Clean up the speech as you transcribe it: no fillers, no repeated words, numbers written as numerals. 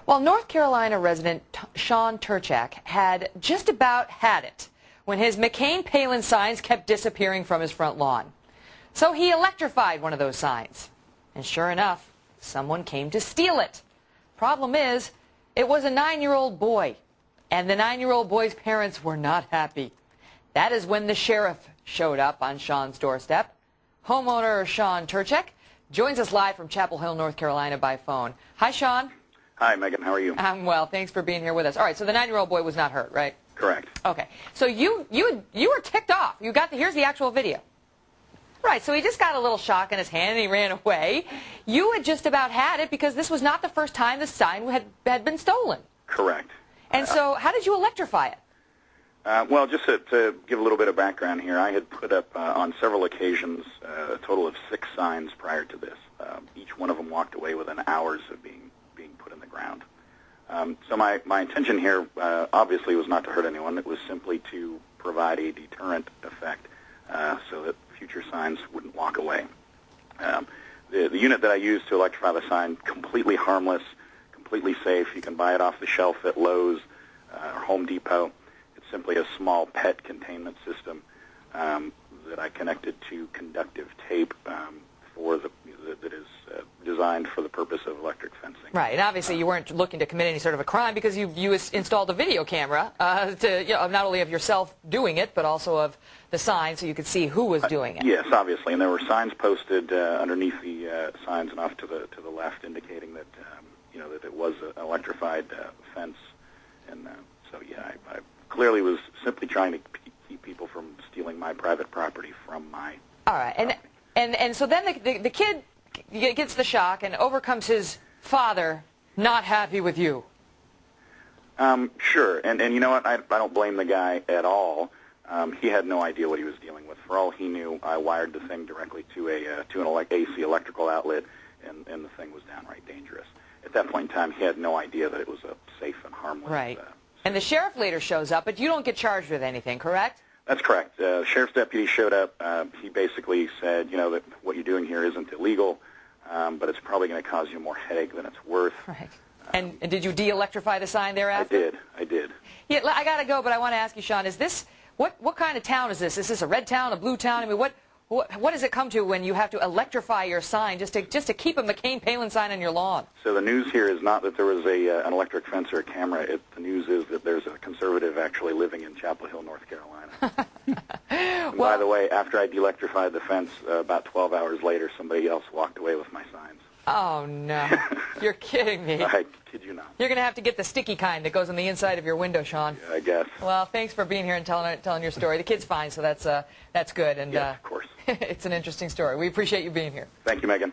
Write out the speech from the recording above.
Well, North Carolina resident Sean Turchak had just about had it when his McCain-Palin signs kept disappearing from his front lawn. So he electrified one of those signs. And sure enough, someone came to steal it. Problem is, it was a 9-year-old boy. And the 9-year-old boy's parents were not happy. That is when the sheriff showed up on Sean's doorstep. Homeowner Sean Turchak joins us live from Chapel Hill, North Carolina by phone. Hi, Sean. Hi, Megan. How are you? I'm well. Thanks for being here with us. All right, so the 9-year-old boy was not hurt, right? Correct. Okay. So you were ticked off. Here's the actual video. Right, so he just got a little shock in his hand and he ran away. You had just about had it because this was not the first time the sign had been stolen. Correct. And so how did you electrify it? Well, just to give a little bit of background here, I had put up on several occasions a total of 6 signs prior to this. Each one of them walked away within hours of being put in the ground. So my intention here obviously was not to hurt anyone. It was simply to provide a deterrent effect so that future signs wouldn't walk away. The unit that I used to electrify the sign, completely harmless, completely safe. You can buy it off the shelf at Lowe's or Home Depot. It's simply a small pet containment system that I connected to conductive tape that is designed for the purpose of electric fencing. Right, and obviously you weren't looking to commit any sort of a crime because you installed a video camera not only of yourself doing it, but also of the sign so you could see who was doing it. Yes, obviously, and there were signs posted underneath the signs and off to the left indicating that that it was an electrified fence, and so yeah, I clearly was simply trying to keep people from stealing my private property from my. All right, and so then the kid gets the shock and overcomes his father, not happy with you. Sure, and you know what? I don't blame the guy at all. He had no idea what he was dealing with. For all he knew, I wired the thing directly to an AC electrical outlet, and the thing was downright dangerous. At that point in time, he had no idea that it was a safe and harmless. Right. And the sheriff later shows up, but you don't get charged with anything, correct? That's correct. The sheriff's deputy showed up. He basically said, that what you're doing here isn't illegal, but it's probably going to cause you more headache than it's worth. Right. And did you de-electrify the sign thereafter? I did. Yeah, I got to go, but I want to ask you, Sean, is this what kind of town is this? Is this a red town, a blue town? I mean, what does it come to when you have to electrify your sign just to keep a McCain-Palin sign on your lawn? So the news here is not that there was an electric fence or a camera. The news is that there's a conservative actually living in Chapel Hill, North Carolina. And by the way, after I de-electrified the fence, about 12 hours later, somebody else walked away with my signs. Oh, no. You're kidding me. I kid you not. You're going to have to get the sticky kind that goes on the inside of your window, Sean. Yeah, I guess. Well, thanks for being here and telling your story. The kid's fine, so that's good. And yes, of course. It's an interesting story. We appreciate you being here. Thank you, Megan.